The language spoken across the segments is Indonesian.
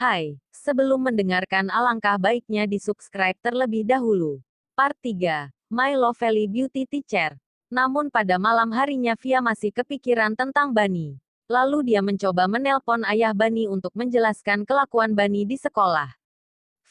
Hai, sebelum mendengarkan alangkah baiknya di-subscribe terlebih dahulu. Part 3, My Lovely Beauty Teacher. Namun pada malam harinya Via masih kepikiran tentang Bani. Lalu dia mencoba menelpon ayah Bani untuk menjelaskan kelakuan Bani di sekolah.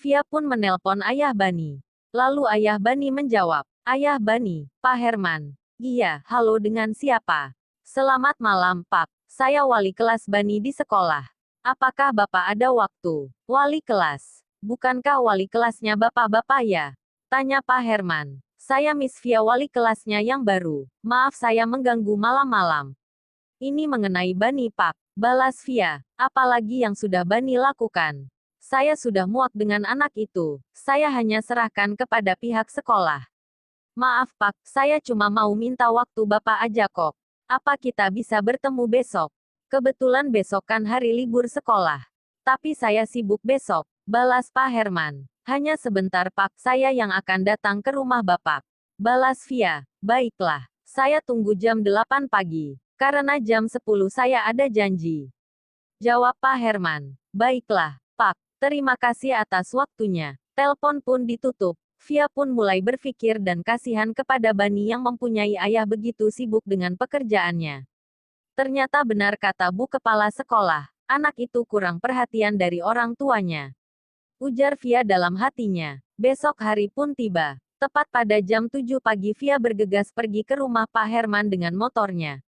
Via pun menelpon ayah Bani. Lalu ayah Bani menjawab, "Ayah Bani, Pak Herman." "Iya, halo, dengan siapa?" "Selamat malam, Pak. Saya wali kelas Bani di sekolah. Apakah Bapak ada waktu?" "Wali kelas? Bukankah wali kelasnya Bapak-bapak ya?" tanya Pak Herman. "Saya Miss Via, wali kelasnya yang baru. Maaf saya mengganggu malam-malam." "Ini mengenai Bani, Pak," balas Via. "Apalagi yang sudah Bani lakukan? Saya sudah muak dengan anak itu. Saya hanya serahkan kepada pihak sekolah." "Maaf Pak, saya cuma mau minta waktu Bapak aja kok. Apa kita bisa bertemu besok? Kebetulan besok kan hari libur sekolah." "Tapi saya sibuk besok," balas Pak Herman. "Hanya sebentar Pak, saya yang akan datang ke rumah Bapak," balas Via. "Baiklah, saya tunggu jam 8 pagi. Karena jam 10 saya ada janji," jawab Pak Herman. "Baiklah, Pak. Terima kasih atas waktunya." Telepon pun ditutup. Via pun mulai berpikir dan kasihan kepada Bani yang mempunyai ayah begitu sibuk dengan pekerjaannya. Ternyata benar kata Bu Kepala Sekolah, anak itu kurang perhatian dari orang tuanya. Ujar Via dalam hatinya. Besok hari pun tiba. Tepat pada jam 7 pagi Via bergegas pergi ke rumah Pak Herman dengan motornya.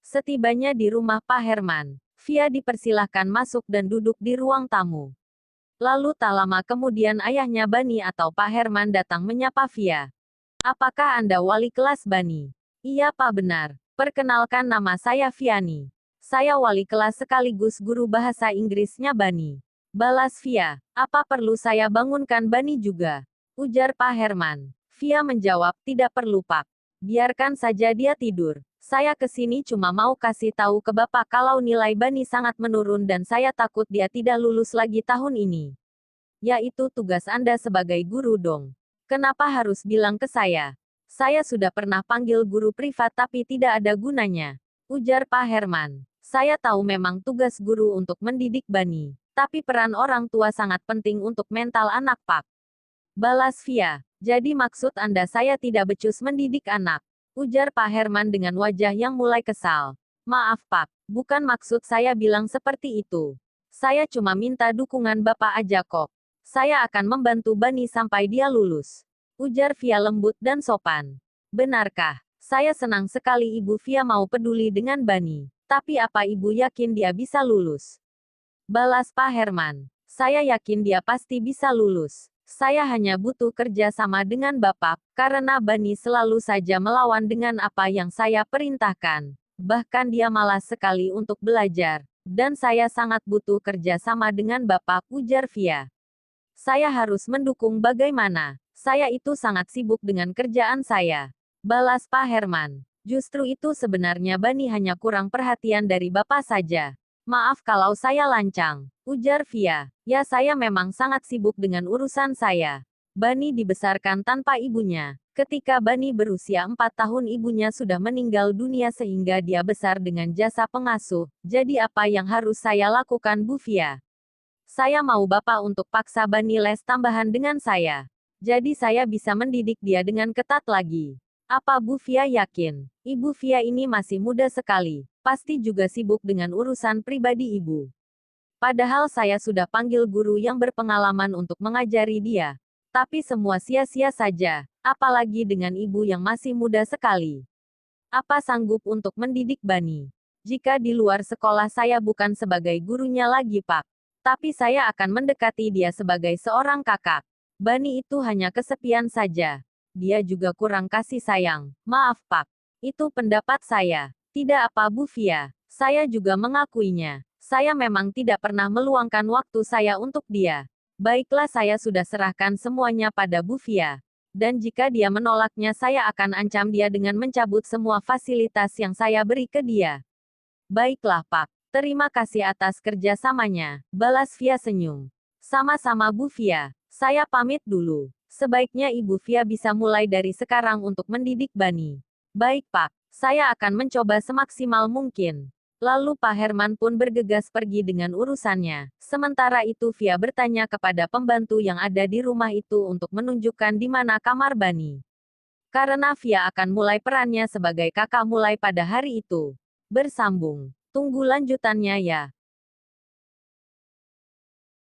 Setibanya di rumah Pak Herman, Via dipersilahkan masuk dan duduk di ruang tamu. Lalu tak lama kemudian ayahnya Bani atau Pak Herman datang menyapa Via. "Apakah Anda wali kelas Bani?" "Iya Pak, benar. Perkenalkan, nama saya Viani. Saya wali kelas sekaligus guru bahasa Inggrisnya Bani," balas Via. "Apa perlu saya bangunkan Bani juga?" ujar Pak Herman. Via menjawab, "Tidak perlu Pak. Biarkan saja dia tidur. Saya kesini cuma mau kasih tahu ke Bapak kalau nilai Bani sangat menurun dan saya takut dia tidak lulus lagi tahun ini." "Ya itu tugas Anda sebagai guru dong. Kenapa harus bilang ke saya? Saya sudah pernah panggil guru privat tapi tidak ada gunanya," ujar Pak Herman. "Saya tahu memang tugas guru untuk mendidik Bani, tapi peran orang tua sangat penting untuk mental anak Pak," balas Via. "Jadi maksud Anda saya tidak becus mendidik anak?" ujar Pak Herman dengan wajah yang mulai kesal. "Maaf Pak, bukan maksud saya bilang seperti itu. Saya cuma minta dukungan Bapak aja kok. Saya akan membantu Bani sampai dia lulus," ujar Via lembut dan sopan. "Benarkah? Saya senang sekali Ibu Via mau peduli dengan Bani. Tapi apa Ibu yakin dia bisa lulus?" balas Pak Herman. "Saya yakin dia pasti bisa lulus. Saya hanya butuh kerja sama dengan Bapak, karena Bani selalu saja melawan dengan apa yang saya perintahkan. Bahkan dia malas sekali untuk belajar. Dan saya sangat butuh kerja sama dengan Bapak," ujar Via. "Saya harus mendukung bagaimana? Saya itu sangat sibuk dengan kerjaan saya," balas Pak Herman. "Justru itu sebenarnya Bani hanya kurang perhatian dari Bapak saja." "Maaf kalau saya lancang," ujar Via. "Ya saya memang sangat sibuk dengan urusan saya. Bani dibesarkan tanpa ibunya. Ketika Bani berusia 4 tahun ibunya sudah meninggal dunia sehingga dia besar dengan jasa pengasuh. Jadi apa yang harus saya lakukan Bu Via? Saya mau Bapak untuk paksa Bani les tambahan dengan saya. Jadi saya bisa mendidik dia dengan ketat lagi. Apa Bu Via yakin? Ibu Via ini masih muda sekali. Pasti juga sibuk dengan urusan pribadi Ibu. Padahal saya sudah panggil guru yang berpengalaman untuk mengajari dia. Tapi semua sia-sia saja. Apalagi dengan Ibu yang masih muda sekali. Apa sanggup untuk mendidik Bani? Jika di luar sekolah saya bukan sebagai gurunya lagi Pak. Tapi saya akan mendekati dia sebagai seorang kakak. Bani itu hanya kesepian saja. Dia juga kurang kasih sayang. Maaf Pak. Itu pendapat saya. Tidak apa Bu Via. Saya juga mengakuinya. Saya memang tidak pernah meluangkan waktu saya untuk dia. Baiklah, saya sudah serahkan semuanya pada Bu Via. Dan jika dia menolaknya saya akan ancam dia dengan mencabut semua fasilitas yang saya beri ke dia. Baiklah Pak. Terima kasih atas kerjasamanya, balas Via senyum. Sama-sama Bu Via. Saya pamit dulu. Sebaiknya Ibu Via bisa mulai dari sekarang untuk mendidik Bani. Baik Pak. Saya akan mencoba semaksimal mungkin. Lalu Pak Herman pun bergegas pergi dengan urusannya. Sementara itu Via bertanya kepada pembantu yang ada di rumah itu untuk menunjukkan di mana kamar Bani. Karena Via akan mulai perannya sebagai kakak mulai pada hari itu. Bersambung. Tunggu lanjutannya ya.